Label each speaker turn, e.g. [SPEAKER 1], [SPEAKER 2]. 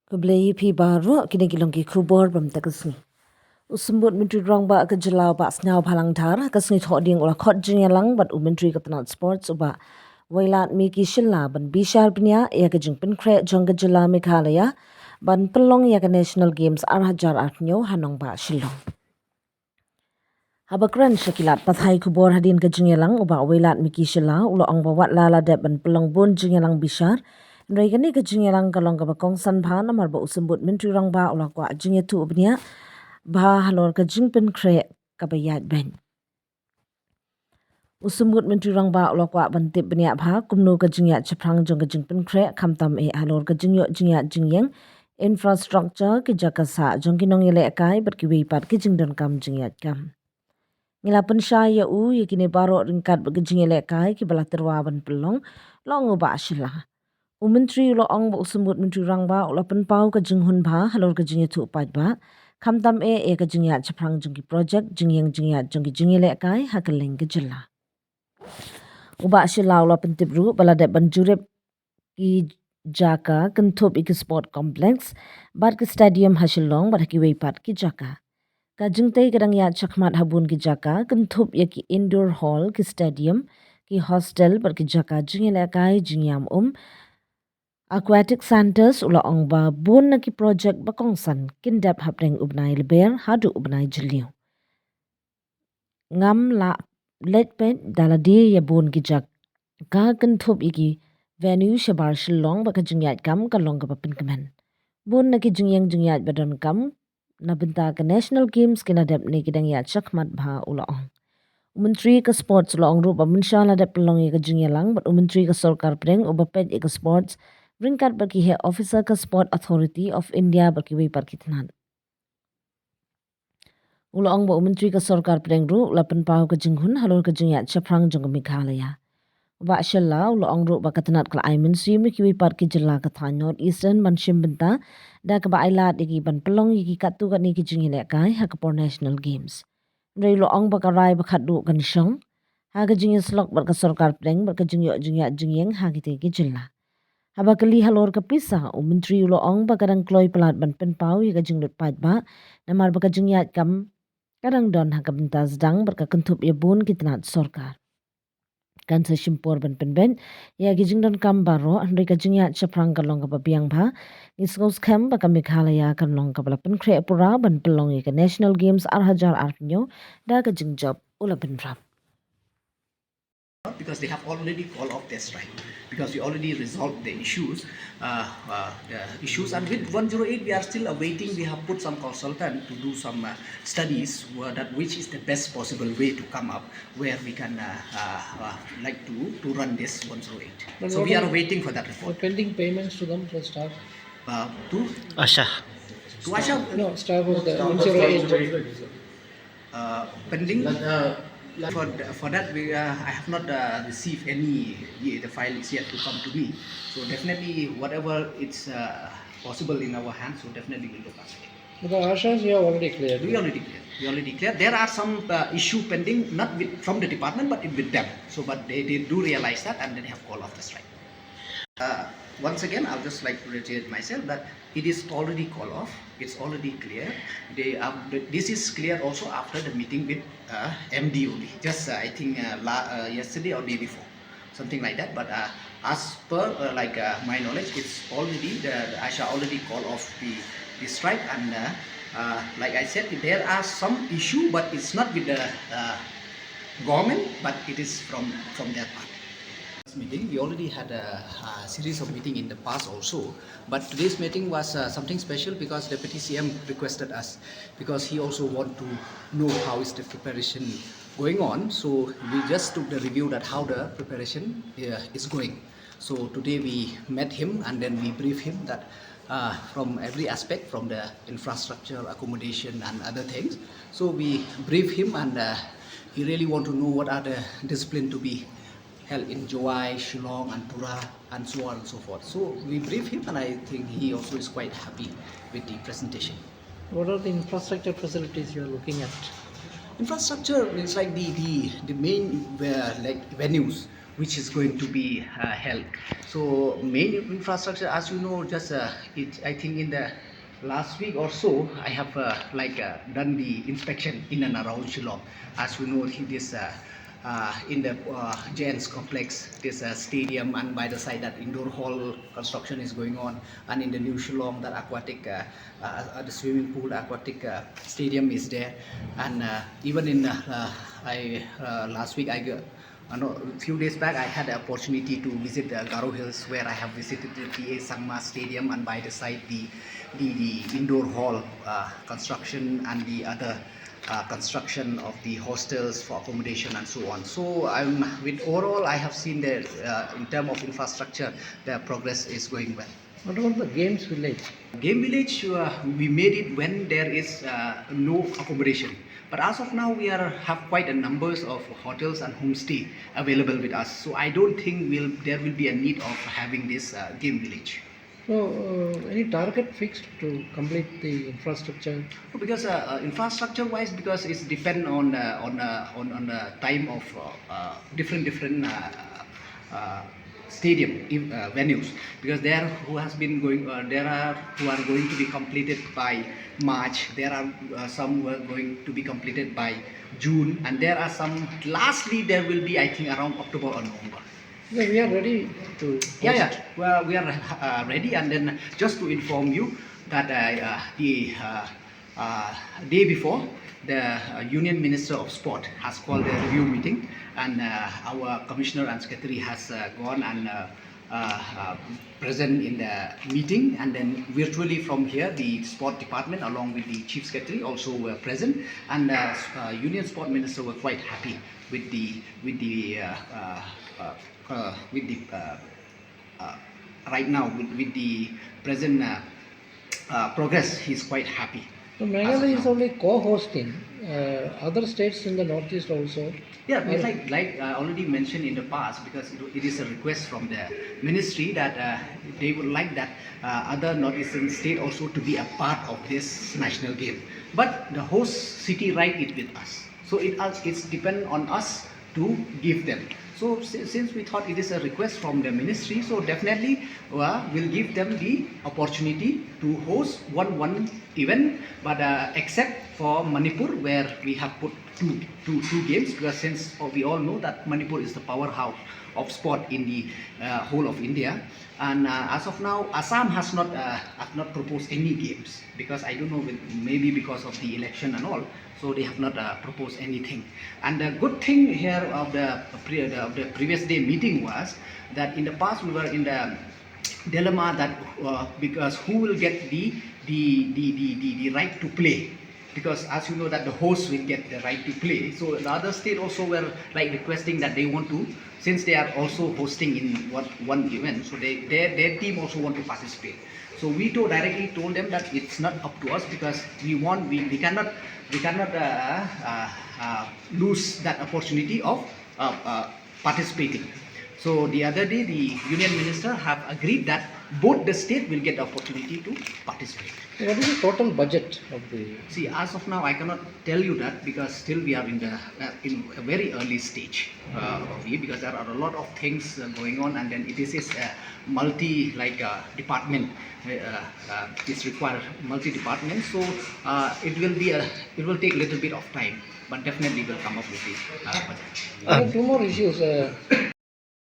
[SPEAKER 1] Keblai pi baru kini kilong ki kubor bam takasni. Usembut menteri rong ba ke jelau ba snau palang thar kasni thoding ula khot jingelang bat menteri ketanat sports uba wailat mi ki shilla ban bishar pnya ya ke jing Pynkhreh jong ke jela Meghalaya ban pelong ya ke national games arhajar artnyo hanong ba shillong. Habakran shakilat pathai kubor hadin ke jingelang uba wailat mi ki shilla ulo ong ba wat lala deb ban pelong bun jingelang bishar. Nrai kani ke jingelang kalong ka bakong san bha namar ba usembut menteri rong ba ulo kwa jinge tu ubnya bah halor ke jing Pynkhreh ka bayat ben. Usembut menteri rong ba ulo kwa bantip benya bha kumno ke jingyat chaprang jong ke jing Pynkhreh kamtam halor ke jingyo jingyat jingyeng infrastructure ke jakasa jong kinong yele kai bat ki wipat ke jingdon kam jingyat kam. Ngilapan sya ya u yakini baro ringkat ke jingyele kai ki balaterwa ban pelong long uba shila. Menteri ulo ong ba usembut menteri rang ba ulo penpau ke jinghun ba halor ke jingye tu upat ba kamtam ke jingyat chaprang jongki project jingyeng jingyat jongki jingyele kai hakeleng ke jela. Uba shila ulo pentip ru baladet banjurep ki jaka kentup iki sport complex bat ke stadium hasilong bat ki weipat ki jaka. Ka jingtai kadang ya chakmat habun ki jaka kentup ki indoor hall ki stadium ki hostel bat ki jaka jingyele kai jingyam Aquatic Centers ula ong ba bun na ki project bakongsan kindap hapreng ubnai leber hadu ubnai jeliu. Ngam la letpet daladi ya bun ki jak ka kentup iki venue shabar shillong baka jingyat kam kalong ka papin kemen. Bun na ki jingyang jingyat badon kam na benta ke national games kinadap ni kidang ya chakmat bha ula ong. Menteri ke sports ula ong rupa mensyala dap pelong ka jingyalang bat menteri ke sorkar preng ubapet ke sports ringkat bagi he officer ke Sport Authority of India bagi wipar kitnan. Ula ong ba menteri ke sorkar preng ru ula penpau ke jinghun halor ke jingyat chaprang jong ke Meghalaya. Ba shalla ula ong ru ba katanat kala aimen simi ki wipar ki jela ke North Eastern manshim benta da ke ba ailat iki ban pelong iki katu kat ni ki jingyele kai ha ke por national games. Nrai ula ong ba karai ba khadu kan syong ha ke jingye slok ba ke sorkar preng ba ke jingyo jingyat jingyeng ha ki jela. Haba kali halor ke pisah menteri ulo ong ba kadang kloi pelat ban penpau ya kajing lut pat ba namar ba kajing yat kam kadang don ha kabenta sedang berka kentup ya bun kitnat sorkar. Kan sa shimpor ban penben ya kajing don kam baro andai kajing yat chaprang kalong ka babiang ba isgos kam ba ka Meghalaya kalong ka bala Pynkhreh pura ban pelong ya ka National Games arhajar arnyo da kajing job ula benrap.
[SPEAKER 2] Because they have already called off their strike, because we already resolved the issues and with 108 we are still awaiting. We have put some consultant to do some studies that which is the best possible way to come up where we can like to run this 108. But so we are waiting for that report.
[SPEAKER 3] Pending payments to them for staff?
[SPEAKER 2] To
[SPEAKER 4] Asha.
[SPEAKER 2] To Asha?
[SPEAKER 3] No, staff of the 108.
[SPEAKER 2] Pending? For that, I have not received any. The file is yet to come to me. So definitely, whatever it's possible in our hands, so definitely we'll look after it.
[SPEAKER 3] Because Ashas you have already cleared.
[SPEAKER 2] We already cleared. There are some issue pending, not from the department, but with them. So, but they do realize that, and then they have called off the strike. Once again, I'll just like to reiterate myself that it is already called off. It's already clear. This is clear also after the meeting with MD only. Just I think yesterday or day before, something like that. But as per my knowledge, it's already the Asha already called off the strike, and like I said, there are some issue, but it's not with the government, but it is from their part. Meeting. We already had a series of meetings in the past also, but today's meeting was something special because Deputy CM requested us, because he also want to know how is the preparation going on. So we just took the review that how the preparation is going. So today we met him and then we briefed him that from every aspect, from the infrastructure, accommodation and other things. So we briefed him, and he really want to know what are the discipline to be held in Joai, Shillong and Pura and so on and so forth. So we briefed him, and I think he also is quite happy with the presentation.
[SPEAKER 3] What are the infrastructure facilities you are looking at?
[SPEAKER 2] Infrastructure is like the main like venues which is going to be held. So main infrastructure, as you know, just I think in the last week or so, I have done the inspection in and around Shillong. As you know, this in the Jains complex, this stadium, and by the side that indoor hall construction is going on, and in the new Shillong, that aquatic, the swimming pool, aquatic stadium is there, and even in last week a few days back, I had the opportunity to visit Garo Hills, where I have visited the PA Sangma Stadium, and by the side the indoor hall construction and the other construction of the hostels for accommodation and so on. So overall, I have seen that in terms of infrastructure, the progress is going well.
[SPEAKER 3] What about the games village?
[SPEAKER 2] Game village, we made it when there is no accommodation. But as of now, we have quite a numbers of hotels and homestay available with us. So I don't think there will be a need of having this game village.
[SPEAKER 3] So, any target fixed to complete the infrastructure?
[SPEAKER 2] Because infrastructure-wise, because it's depend on the time of different stadium venues, because there are who are going to be completed by March, there are some who are going to be completed by June, and there are some lastly there will be, I think, around October or November.
[SPEAKER 3] Yeah, we are ready to host.
[SPEAKER 2] Yeah. Well, we are ready, and then just to inform you that the day before, the Union Minister of Sport has called a review meeting, and our Commissioner and Secretary has gone and present in the meeting, and then virtually from here, the Sport Department along with the Chief Secretary also were present, and Union Sport Minister were quite happy with the right now with the present progress. He's quite happy.
[SPEAKER 3] So Meghalaya is only co-hosting. Other states in the northeast also.
[SPEAKER 2] Yeah, like I already mentioned in the past, because it is a request from the ministry that they would like that other northeastern state also to be a part of this national game. But the host city right it with us, so it's depend on us to give them. So since we thought it is a request from the ministry, so definitely we'll give them the opportunity to host one event, but except for Manipur, where we have put two games, because since we all know that Manipur is the powerhouse of sport in the whole of India, and as of now, Assam has not proposed any games, because I don't know, maybe because of the election and all. So they have not proposed anything. And the good thing here of the previous day meeting was that in the past we were in the dilemma that because who will get the right to play, because as you know that the host will get the right to play. So the other state also were like requesting that they want to, since they are also hosting in one event, so their team also want to participate. So we directly told them that it's not up to us, because we cannot lose that opportunity of participating. So the other day, the Union Minister have agreed that both the state will get the opportunity to participate.
[SPEAKER 3] So what is the total budget of the?
[SPEAKER 2] See, as of now, I cannot tell you that, because still we are in a very early stage because there are a lot of things going on, and then this is a department. It's required multi-department, so it will take a little bit of time, but definitely we'll come up with the budget.
[SPEAKER 3] Two more issues.